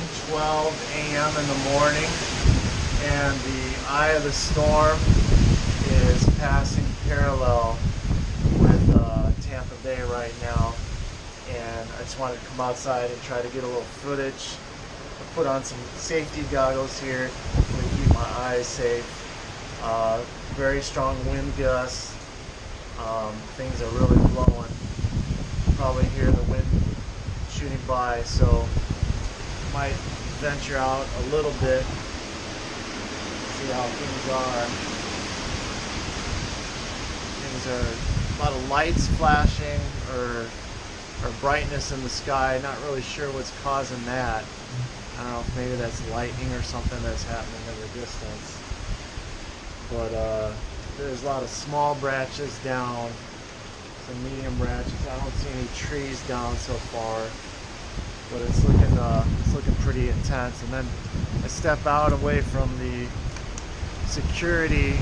1:12 a.m. in the morning, and the eye of the storm is passing parallel with Tampa Bay right now. And I just wanted to come outside and try to get a little footage. I put on some safety goggles here to keep my eyes safe. Very strong wind gusts. Things are really blowing. Probably hear the wind shooting by, so might venture out a little bit, see how things are. Things are a lot of lights flashing or brightness in the sky. Not really sure what's causing that. I don't know if maybe that's lightning or something that's happening in the distance. But there's a lot of small branches down, some medium branches. I don't see any trees down so far, but it's looking pretty intense. And then I step out away from the security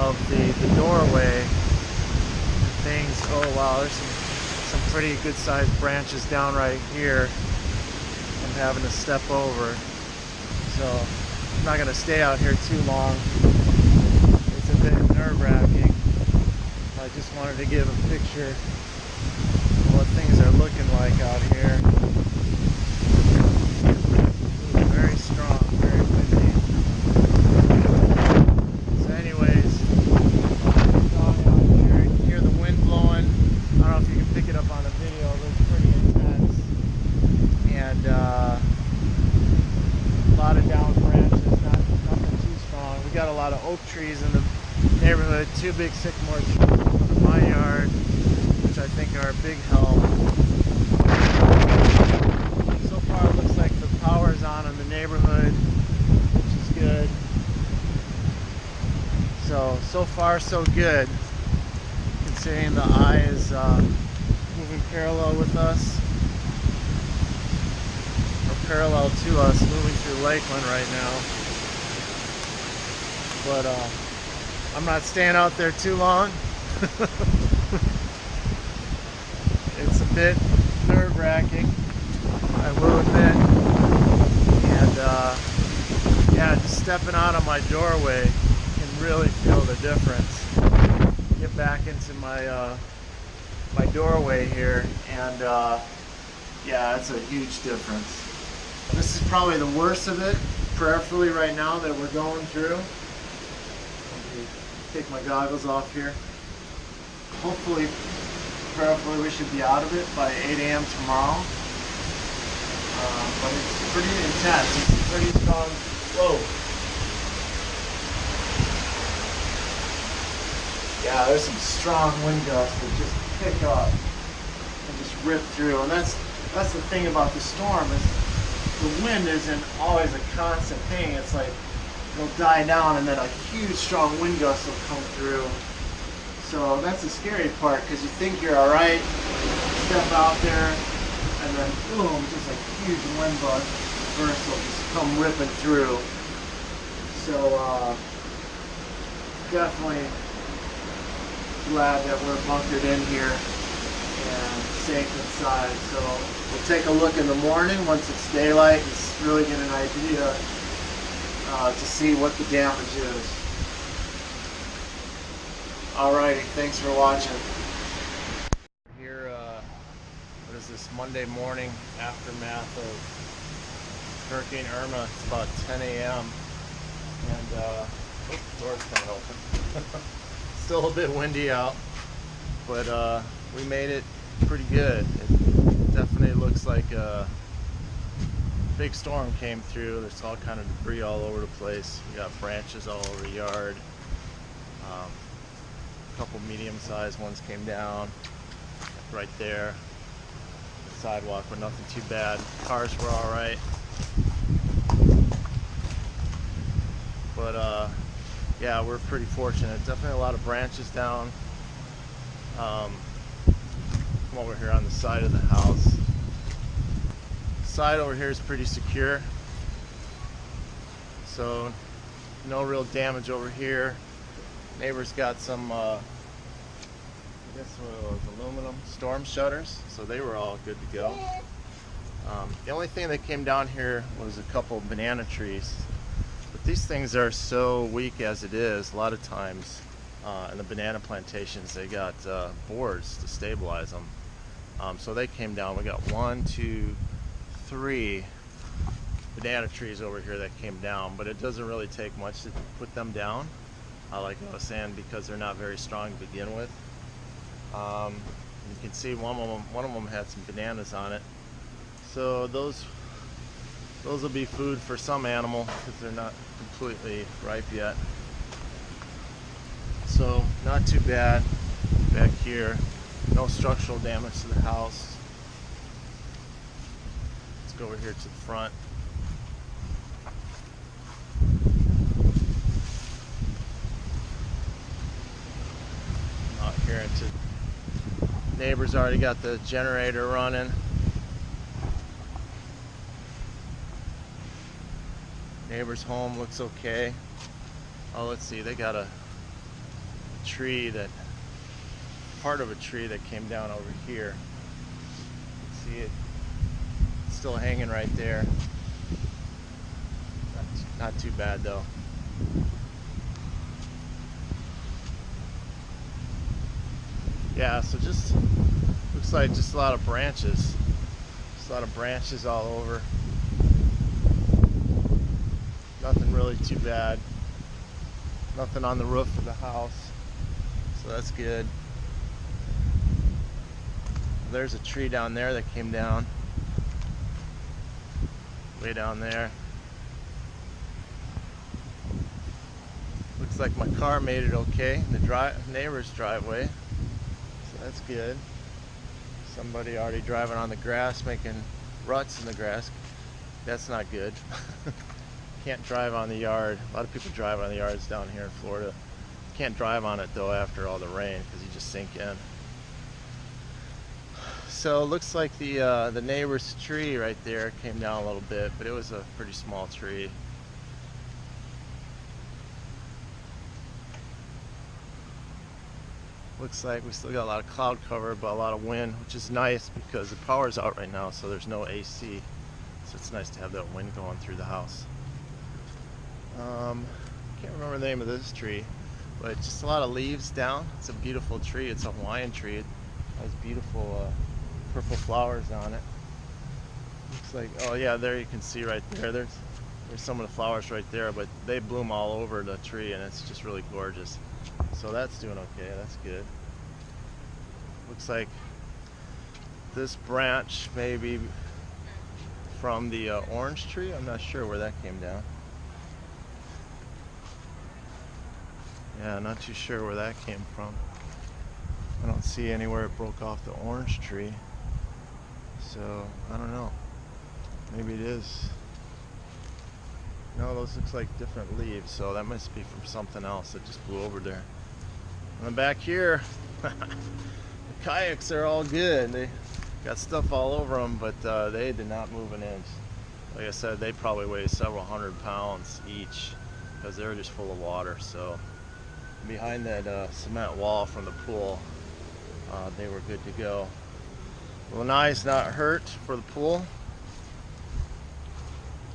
of the doorway. Things. Oh wow, there's some pretty good sized branches down right here. I'm having to step over, so I'm not going to stay out here too long. It's a bit nerve-wracking. I just wanted to give a picture of what things are looking like out here. Ooh, very strong, very windy. So anyways, out here, you can hear the wind blowing. I don't know if you can pick it up on the video. It looks pretty intense. And a lot of down branches, nothing too strong. We got a lot of oak trees in the neighborhood, 2 big sycamore trees in my yard, which I think are a big help. So far it looks like the power's on in the neighborhood, which is good. So far so good, considering the eye is moving parallel with us. Parallel to us, moving through Lakeland right now. But I'm not staying out there too long. It's a bit nerve-wracking, I will admit. And yeah, just stepping out of my doorway can really feel the difference. Get back into my my doorway here, and yeah, it's a huge difference. This is probably the worst of it, prayerfully right now, that we're going through. Let me take my goggles off here. Hopefully, prayerfully, we should be out of it by 8 a.m. tomorrow. But it's pretty intense. It's pretty strong. Whoa. Yeah, there's some strong wind gusts that just pick up and just rip through. And that's the thing about the storm, is the wind isn't always a constant thing. It's like it'll die down and then a huge strong wind gust will come through. So that's the scary part, because you think you're alright, step out there, and then boom, just a huge wind burst will just come ripping through. So definitely glad that we're bunkered in here and safe inside. So we'll take a look in the morning once it's daylight and really get an idea to see what the damage is. Alrighty, thanks for watching. Here, what is this, Monday morning aftermath of Hurricane Irma. It's about 10 a.m. and door's kind of open. Still a bit windy out, but we made it pretty good. It definitely looks like a big storm came through. There's all kind of debris all over the place. We got branches all over the yard. A couple medium-sized ones came down right there. The sidewalk, but nothing too bad. Cars were all right. But yeah, we're pretty fortunate. Definitely a lot of branches down. Come over here on the side of the house. The side over here is pretty secure, so no real damage over here. Neighbors got some I guess what it was, aluminum storm shutters, so they were all good to go. The only thing that came down here was a couple of banana trees. But these things are so weak as it is, a lot of times in the banana plantations they got boards to stabilize them. So they came down. We got 1, 2, 3 banana trees over here that came down, but it doesn't really take much to put them down. Like I was saying, because they're not very strong to begin with. You can see one of them had some bananas on it. So those will be food for some animal because they're not completely ripe yet. So not too bad back here. No structural damage to the house. Let's go over here to the front. Out here into neighbors already got the generator running. Neighbor's home looks okay. Oh, let's see, they got a tree part of a tree that came down over here. See it? It's still hanging right there. Not too bad though. Yeah, so just looks like just a lot of branches. Just a lot of branches all over. Nothing really too bad. Nothing on the roof of the house. So that's good. There's a tree down there that came down. Way down there. Looks like my car made it okay in the neighbor's driveway. So that's good. Somebody already driving on the grass, making ruts in the grass. That's not good. Can't drive on the yard. A lot of people drive on the yards down here in Florida. Can't drive on it though after all the rain because you just sink in. So it looks like the neighbor's tree right there came down a little bit, but it was a pretty small tree. Looks like we still got a lot of cloud cover, but a lot of wind, which is nice because the power's out right now, so there's no AC. So it's nice to have that wind going through the house. Can't remember the name of this tree, but just a lot of leaves down. It's a beautiful tree. It's a Hawaiian tree. It has beautiful purple flowers on it. Looks like, oh yeah, there you can see right there. There's some of the flowers right there, but they bloom all over the tree, and it's just really gorgeous. So that's doing okay. That's good. Looks like this branch may be from the orange tree. I'm not sure where that came down. Yeah, not too sure where that came from. I don't see anywhere it broke off the orange tree. So, I don't know. Maybe it is. No, those looks like different leaves, so that must be from something else that just blew over there. And then back here, the kayaks are all good. They got stuff all over them, but they did not move an inch. Like I said, they probably weigh several hundred pounds each because they were just full of water. So behind that cement wall from the pool, they were good to go. Lanai's not hurt for the pool,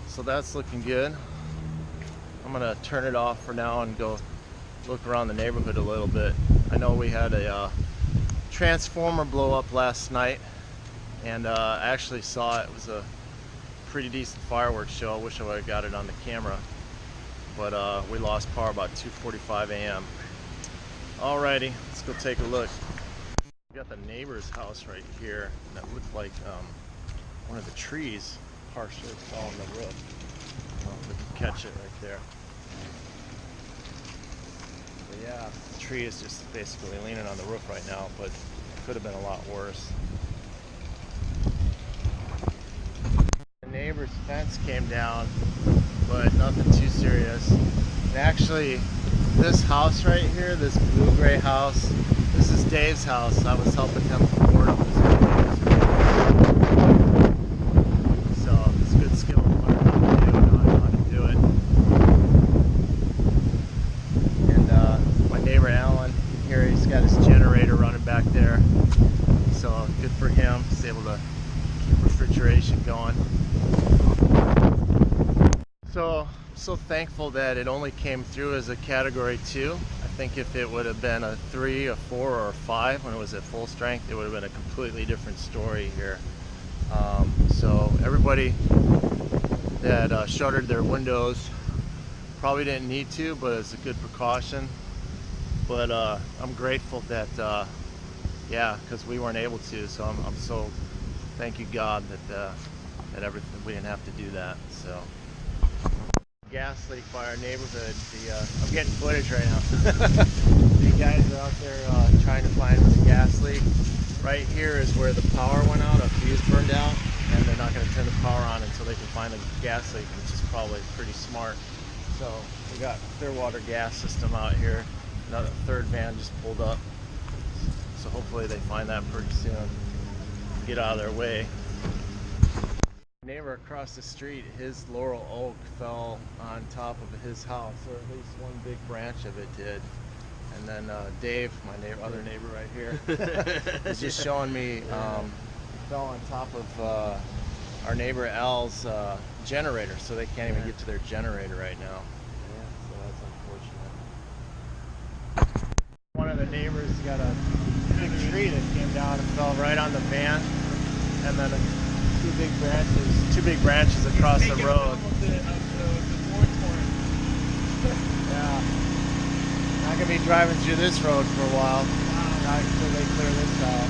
so that's looking good. I'm gonna turn it off for now and go look around the neighborhood a little bit. I know we had a transformer blow up last night, and I actually saw it. It was a pretty decent fireworks show. I wish I would have got it on the camera, but we lost power about 2:45 a.m. Alrighty, let's go take a look. We got the neighbor's house right here, and that looked like one of the trees partially fell on the roof. I don't know if we can catch it right there. But yeah, the tree is just basically leaning on the roof right now, but it could have been a lot worse. The neighbor's fence came down, but nothing too serious. And actually, this house right here, this blue-gray house, this is Dave's house. I was helping him board up his windows. So it's a good skill to learn how to do. I know how to do it. And my neighbor Alan here, he's got his generator running back there. So good for him. He's able to keep refrigeration going. So thankful that it only came through as a category 2. I think if it would have been a 3, a 4, or a 5 when it was at full strength, it would have been a completely different story here. So everybody that shuttered their windows probably didn't need to, but it's a good precaution. But I'm grateful that yeah, because we weren't able to. So I'm so thank you God that everything we didn't have to do that. So. Gas leak by our neighborhood. I'm getting footage right now. The guys are out there trying to find the gas leak. Right here is where the power went out, a fuse burned out, and they're not going to turn the power on until they can find the gas leak, which is probably pretty smart. So we got Clearwater gas system out here. Another third van just pulled up. So hopefully they find that pretty soon. Get out of their way. Neighbor across the street, his laurel oak fell on top of his house, or at least one big branch of it did. And then Dave, my other neighbor right here, is just showing me it fell on top of our neighbor Al's generator, so they can't even get to their generator right now. Yeah, so that's unfortunate. One of the neighbors got a big tree that came down and fell right on the van, and then two big branches across the road. Yeah. Not gonna be driving through this road for a while. Not until they clear this out.